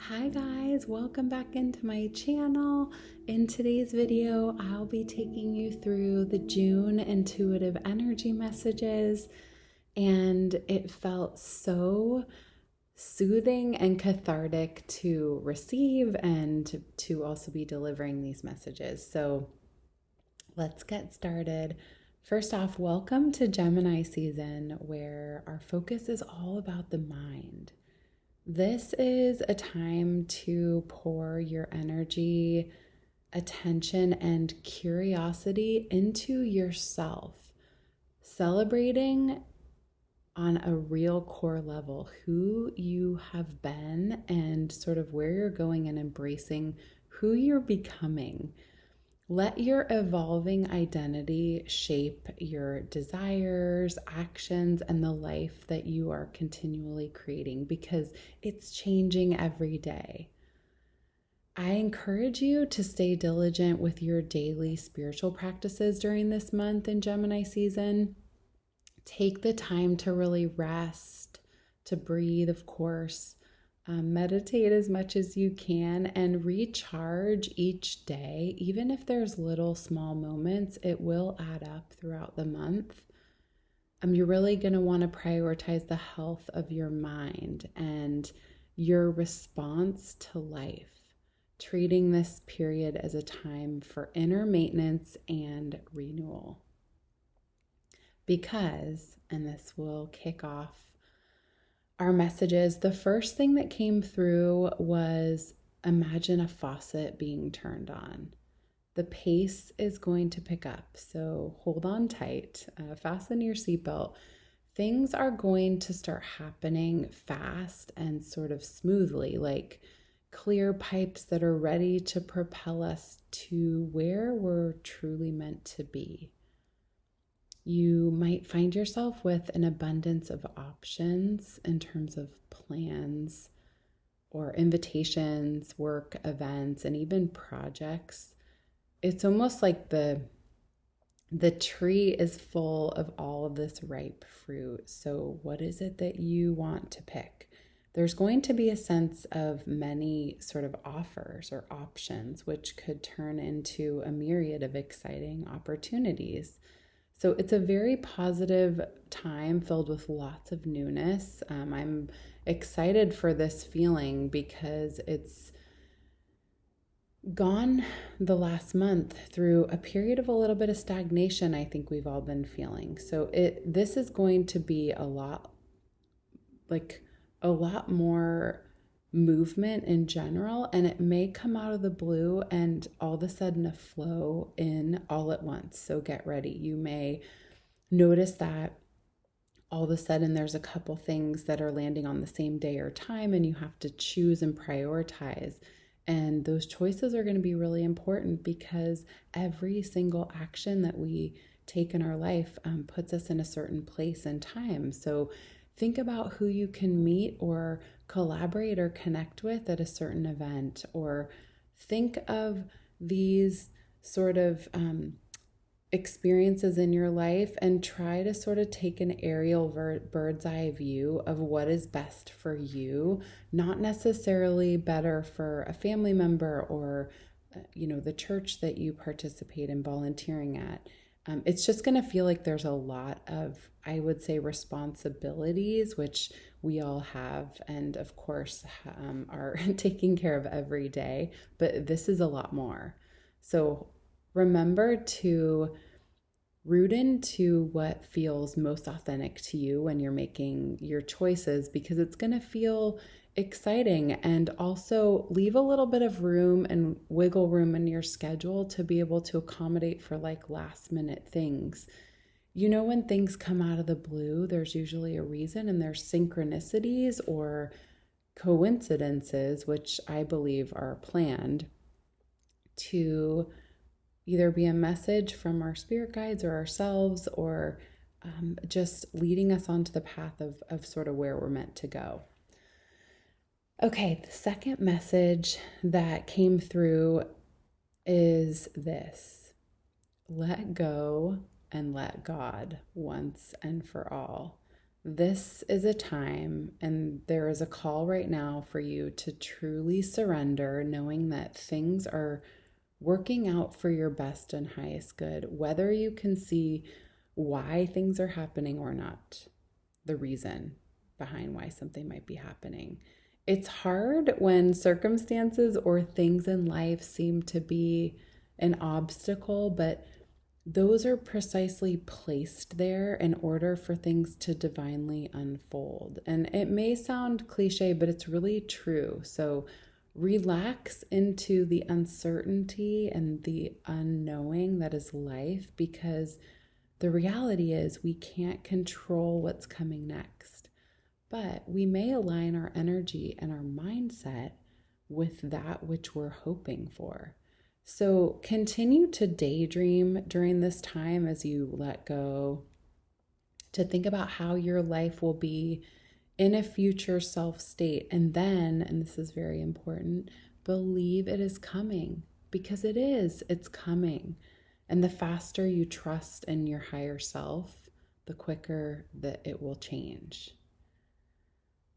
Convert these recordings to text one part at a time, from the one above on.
Hi guys, welcome back into my channel. In today's video, I'll be taking you through the June intuitive energy messages, and it felt so soothing and cathartic to receive and to also be delivering these messages. So let's get started. First off, welcome to Gemini season, where our focus is all about the mind. This is a time to pour your energy, attention, and curiosity into yourself, celebrating on a real core level who you have been and sort of where you're going, and embracing who you're becoming. Let your evolving identity shape your desires, actions, and the life that you are continually creating, because it's changing every day. I encourage you to stay diligent with your daily spiritual practices during this month in Gemini season. Take the time to really rest, to breathe, of course. Meditate as much as you can and recharge each day. Even if there's little small moments, it will add up throughout the month. You're really going to want to prioritize the health of your mind and your response to life, treating this period as a time for inner maintenance and renewal. Because, and this will kick off our messages, the first thing that came through was imagine a faucet being turned on. The pace is going to pick up, so hold on tight, fasten your seatbelt. Things are going to start happening fast and sort of smoothly, like clear pipes that are ready to propel us to where we're truly meant to be. You might find yourself with an abundance of options in terms of plans or invitations, work events, and even projects. It's almost like the tree is full of all of this ripe fruit. So what is it that you want to pick? There's going to be a sense of many sort of offers or options, which could turn into a myriad of exciting opportunities. So it's a very positive time filled with lots of newness. I'm excited for this feeling because it's gone the last month through a period of a little bit of stagnation I think we've all been feeling. So this is going to be a lot more movement in general, and it may come out of the blue and all of a sudden a flow in all at once. So get ready. You may notice that all of a sudden there's a couple things that are landing on the same day or time, and you have to choose and prioritize. And those choices are going to be really important because every single action that we take in our life puts us in a certain place and time. So think about who you can meet or collaborate or connect with at a certain event, or think of these sort of experiences in your life and try to sort of take an aerial bird's eye view of what is best for you, not necessarily better for a family member or the church that you participate in volunteering at. It's just going to feel like there's a lot of, I would say, responsibilities, which we all have and of course are taking care of every day, but this is a lot more. So remember to root into what feels most authentic to you when you're making your choices, because it's going to feel exciting, and also leave a little bit of room and wiggle room in your schedule to be able to accommodate for like last minute things. When things come out of the blue, there's usually a reason, and there's synchronicities or coincidences, which I believe are planned to either be a message from our spirit guides or ourselves, or just leading us onto the path of sort of where we're meant to go. Okay, the second message that came through is this: let go and let God once and for all. This is a time, and there is a call right now for you to truly surrender, knowing that things are working out for your best and highest good, whether you can see why things are happening or not, the reason behind why something might be happening. It's hard when circumstances or things in life seem to be an obstacle, but those are precisely placed there in order for things to divinely unfold. And it may sound cliche, but it's really true. So relax into the uncertainty and the unknowing that is life, because the reality is we can't control what's coming next. But we may align our energy and our mindset with that which we're hoping for. So continue to daydream during this time as you let go, to think about how your life will be in a future self state. And then, and this is very important, believe it is coming, because it's coming. And the faster you trust in your higher self, the quicker that it will change.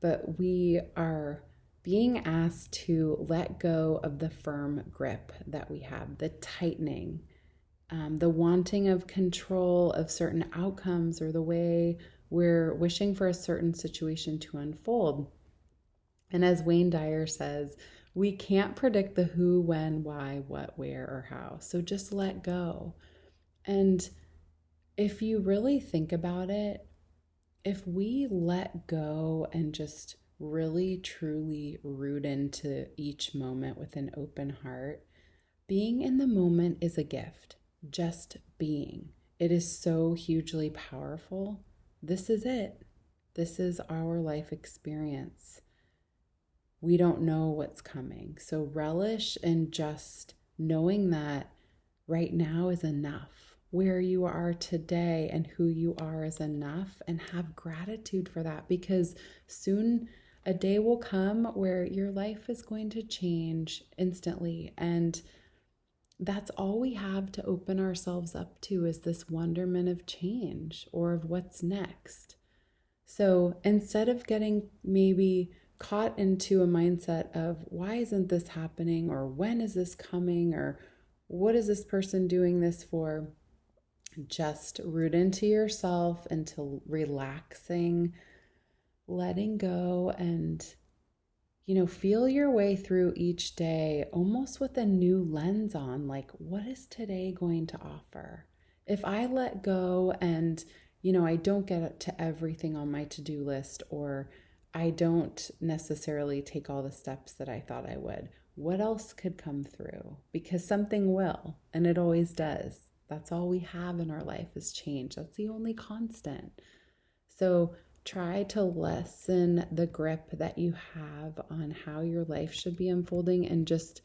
But we are being asked to let go of the firm grip that we have, the tightening, the wanting of control of certain outcomes, or the way we're wishing for a certain situation to unfold. And as Wayne Dyer says, we can't predict the who, when, why, what, where, or how. So just let go. And if you really think about it, if we let go and just really truly root into each moment with an open heart, being in the moment is a gift. Just being. It is so hugely powerful. This is it. This is our life experience. We don't know what's coming. So relish in just knowing that right now is enough. Where you are today and who you are is enough, and have gratitude for that, because soon a day will come where your life is going to change instantly. And that's all we have to open ourselves up to, is this wonderment of change, or of what's next. So instead of getting maybe caught into a mindset of why isn't this happening, or when is this coming, or what is this person doing this for, just root into yourself, into relaxing, letting go, and feel your way through each day almost with a new lens on, like, what is today going to offer? If I let go and, I don't get to everything on my to-do list, or I don't necessarily take all the steps that I thought I would, what else could come through? Because something will, and it always does. That's all we have in our life is change. That's the only constant. So try to lessen the grip that you have on how your life should be unfolding, and just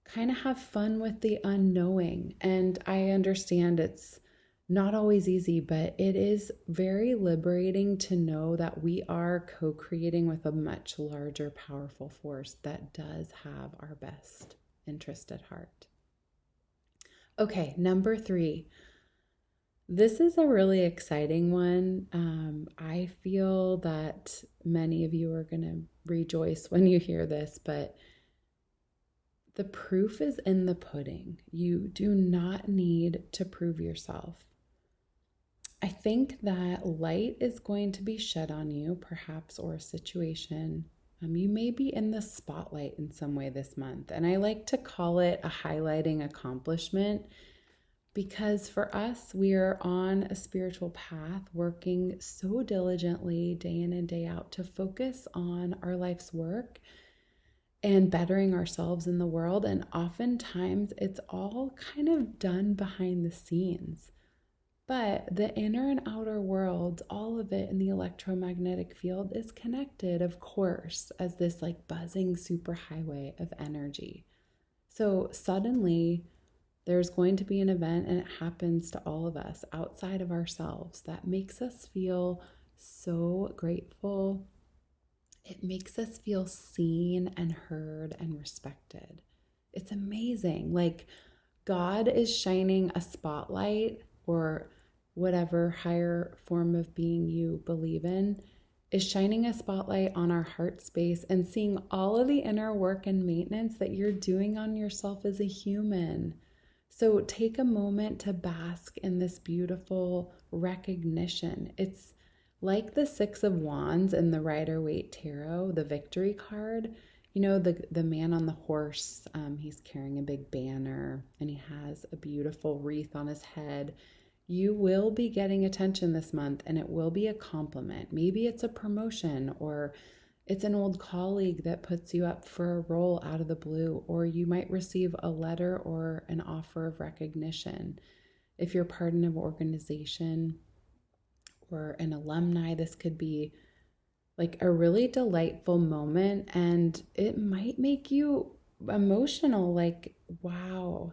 kind of have fun with the unknowing. And I understand it's not always easy, but it is very liberating to know that we are co-creating with a much larger, powerful force that does have our best interest at heart. Okay, number 3. This is a really exciting one. I feel that many of you are going to rejoice when you hear this, but the proof is in the pudding. You do not need to prove yourself. I think that light is going to be shed on you, perhaps, or a situation. You may be in the spotlight in some way this month, and I like to call it a highlighting accomplishment, because for us, we are on a spiritual path, working so diligently day in and day out to focus on our life's work and bettering ourselves in the world. And oftentimes it's all kind of done behind the scenes. But the inner and outer world, all of it in the electromagnetic field, is connected, of course, as this like buzzing superhighway of energy. So suddenly there's going to be an event, and it happens to all of us outside of ourselves, that makes us feel so grateful. It makes us feel seen and heard and respected. It's amazing. Like, God is shining a spotlight, or whatever higher form of being you believe in, is shining a spotlight on our heart space and seeing all of the inner work and maintenance that you're doing on yourself as a human. So take a moment to bask in this beautiful recognition. It's like the Six of Wands in the Rider-Waite Tarot, the victory card. You know, the man on the horse, he's carrying a big banner and he has a beautiful wreath on his head. You will be getting attention this month, and it will be a compliment. Maybe it's a promotion, or it's an old colleague that puts you up for a role out of the blue, or you might receive a letter or an offer of recognition. If you're part of an organization or an alumni, this could be like a really delightful moment, and it might make you emotional, like, wow,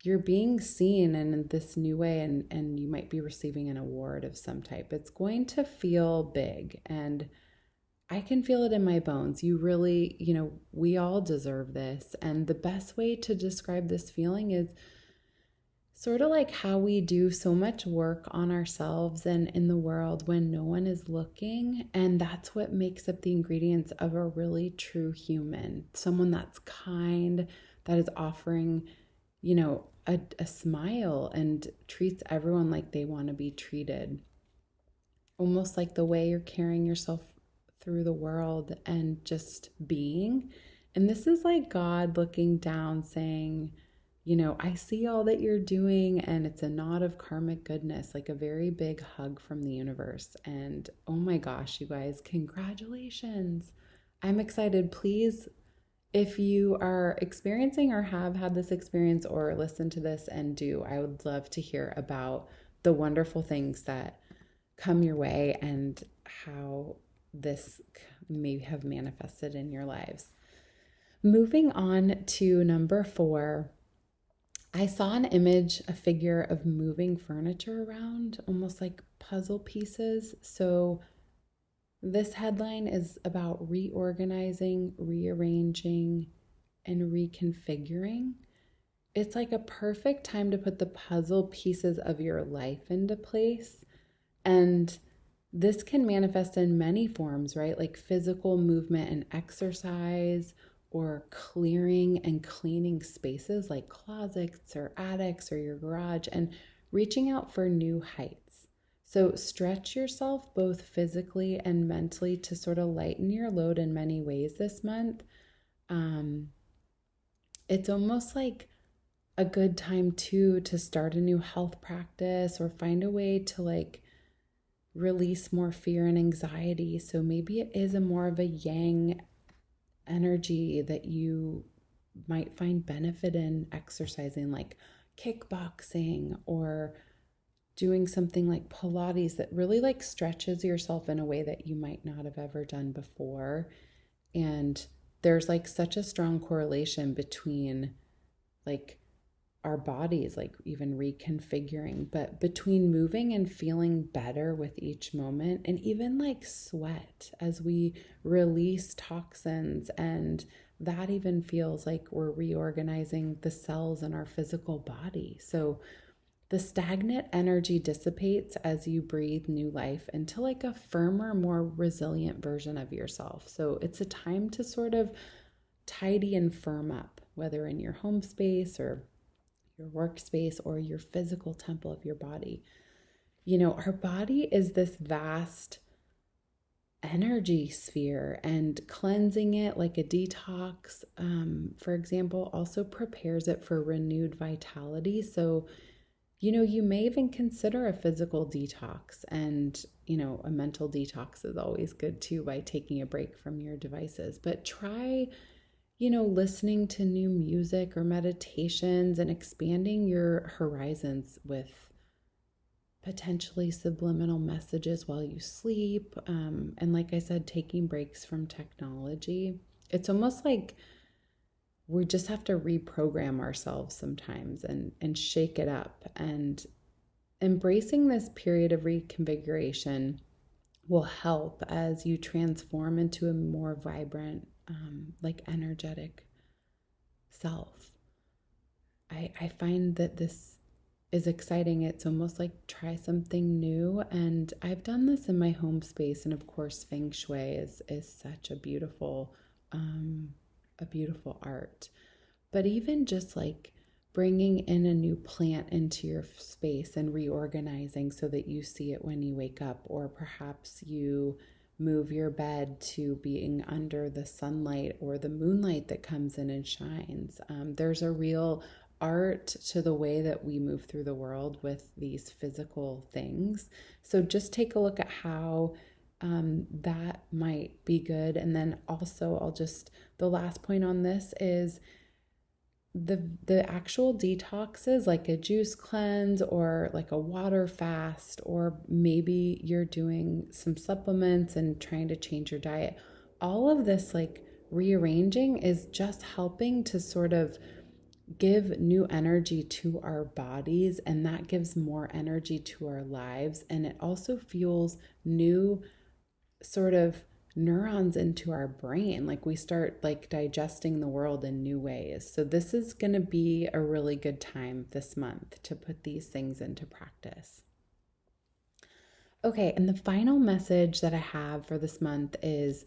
you're being seen in this new way, and you might be receiving an award of some type. It's going to feel big, and I can feel it in my bones. You really, we all deserve this. And the best way to describe this feeling is sort of like how we do so much work on ourselves and in the world when no one is looking. And that's what makes up the ingredients of a really true human. Someone that's kind, that is offering, a smile and treats everyone like they want to be treated. Almost like the way you're carrying yourself through the world and just being. And this is like God looking down saying, I see all that you're doing, and it's a nod of karmic goodness, like a very big hug from the universe. And oh my gosh, you guys, congratulations. I'm excited. Please, if you are experiencing or have had this experience or listen to this and do, I would love to hear about the wonderful things that come your way and how this may have manifested in your lives. Moving on to number 4, I saw an image, a figure of moving furniture around, almost like puzzle pieces. So this headline is about reorganizing, rearranging, and reconfiguring. It's like a perfect time to put the puzzle pieces of your life into place. And this can manifest in many forms, right? Like physical movement and exercise, or clearing and cleaning spaces like closets or attics or your garage, and reaching out for new heights. So stretch yourself both physically and mentally to sort of lighten your load in many ways this month. It's almost like a good time too to start a new health practice or find a way to like release more fear and anxiety. So maybe it is a more of a yang energy that you might find benefit in exercising, like kickboxing or doing something like Pilates that really like stretches yourself in a way that you might not have ever done before. And there's like such a strong correlation between like our bodies, like even reconfiguring, but between moving and feeling better with each moment, and even like sweat as we release toxins, and that even feels like we're reorganizing the cells in our physical body. So the stagnant energy dissipates as you breathe new life into like a firmer, more resilient version of yourself. So it's a time to sort of tidy and firm up, whether in your home space or your workspace or your physical temple of your body. Our body is this vast energy sphere, and cleansing it like a detox, for example, also prepares it for renewed vitality. So you may even consider a physical detox, and, a mental detox is always good too by taking a break from your devices. But try, listening to new music or meditations and expanding your horizons with potentially subliminal messages while you sleep. And like I said, taking breaks from technology. It's almost like we just have to reprogram ourselves sometimes and shake it up. And embracing this period of reconfiguration will help as you transform into a more vibrant, like energetic self. I find that this is exciting. It's almost like try something new. And I've done this in my home space. And of course, feng shui is such a beautiful art. But even just like bringing in a new plant into your space and reorganizing so that you see it when you wake up, or perhaps you move your bed to being under the sunlight or the moonlight that comes in and shines. There's a real art to the way that we move through the world with these physical things. So just take a look at how that might be good. And then also the last point on this is the actual detoxes, like a juice cleanse or like a water fast, or maybe you're doing some supplements and trying to change your diet. All of this like rearranging is just helping to sort of give new energy to our bodies, and that gives more energy to our lives, and it also fuels new sort of neurons into our brain. Like we start like digesting the world in new ways. So this is going to be a really good time this month to put these things into practice. Okay, and the final message that I have for this month is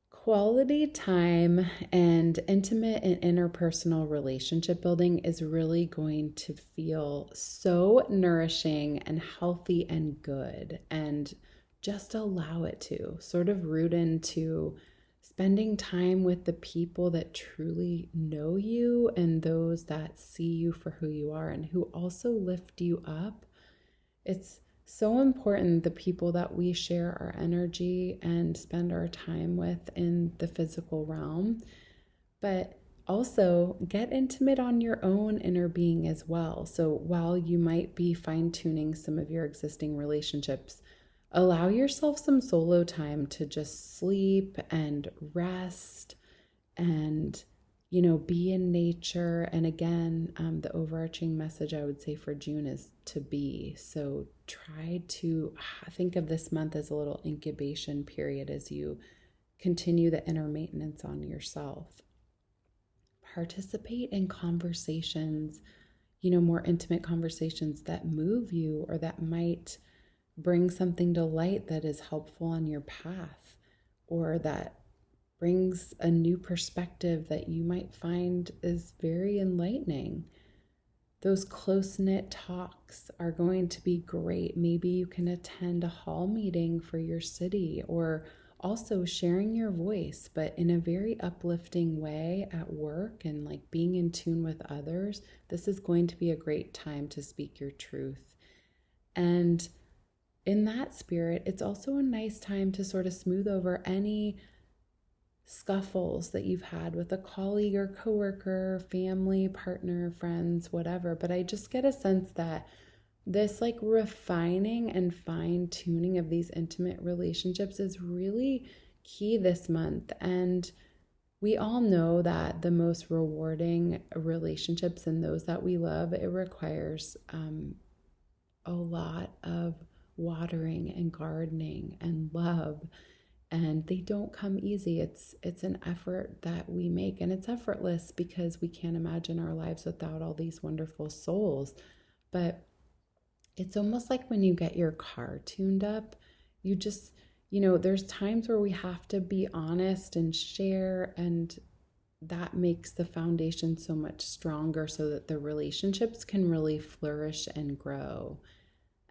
quality time and intimate and interpersonal relationship building is really going to feel so nourishing and healthy and good. And just allow it to sort of root into spending time with the people that truly know you and those that see you for who you are and who also lift you up. It's so important, the people that we share our energy and spend our time with in the physical realm, but also get intimate on your own inner being as well. So while you might be fine-tuning some of your existing relationships, allow yourself some solo time to just sleep and rest and, be in nature. And again, the overarching message I would say for June is to be. So try to think of this month as a little incubation period as you continue the inner maintenance on yourself. Participate in conversations, more intimate conversations that move you or that might bring something to light that is helpful on your path, or that brings a new perspective that you might find is very enlightening. Those close-knit talks are going to be great. Maybe you can attend a hall meeting for your city, or also sharing your voice, but in a very uplifting way at work and like being in tune with others. This is going to be a great time to speak your truth. And in that spirit, it's also a nice time to sort of smooth over any scuffles that you've had with a colleague or coworker, family, partner, friends, whatever. But I just get a sense that this like refining and fine tuning of these intimate relationships is really key this month. And we all know that the most rewarding relationships and those that we love, it requires a lot of watering and gardening and love, and they don't come easy. It's an effort that we make, and it's effortless because we can't imagine our lives without all these wonderful souls. But it's almost like when you get your car tuned up, you just, there's times where we have to be honest and share, and that makes the foundation so much stronger so that the relationships can really flourish and grow.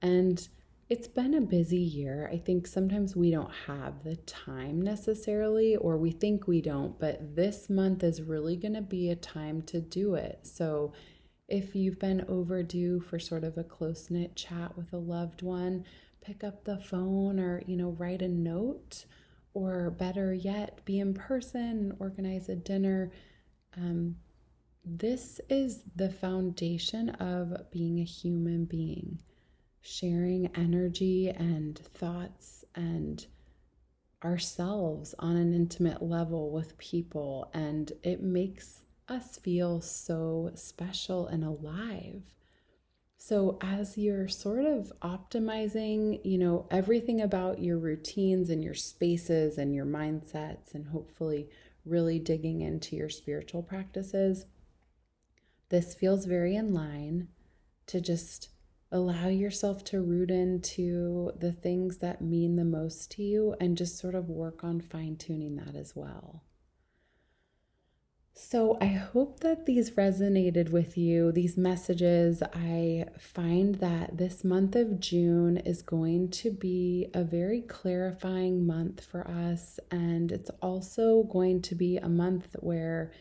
And it's been a busy year. I think sometimes we don't have the time necessarily, or we think we don't, but this month is really going to be a time to do it. So if you've been overdue for sort of a close-knit chat with a loved one, pick up the phone or, write a note, or better yet, be in person, organize a dinner. This is the foundation of being a human being. Sharing energy and thoughts and ourselves on an intimate level with people, and it makes us feel so special and alive. So as you're sort of optimizing, everything about your routines and your spaces and your mindsets, and hopefully really digging into your spiritual practices, this feels very in line to just allow yourself to root into the things that mean the most to you and just sort of work on fine-tuning that as well. So I hope that these resonated with you, these messages. I find that this month of June is going to be a very clarifying month for us. And it's also going to be a month where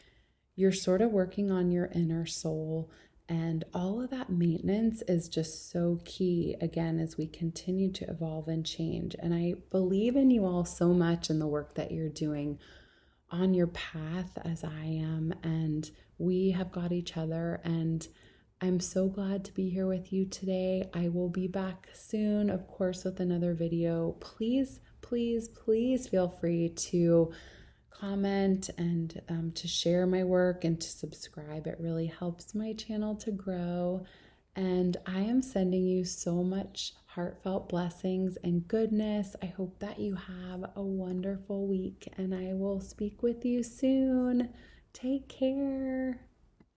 you're sort of working on your inner soul. And all of that maintenance is just so key, again, as we continue to evolve and change. And I believe in you all so much in the work that you're doing on your path as I am, and we have got each other, and I'm so glad to be here with you today. I will be back soon, of course, with another video. Please, please, please feel free to comment and to share my work and to subscribe. It really helps my channel to grow. And I am sending you so much heartfelt blessings and goodness. I hope that you have a wonderful week, and I will speak with you soon. Take care.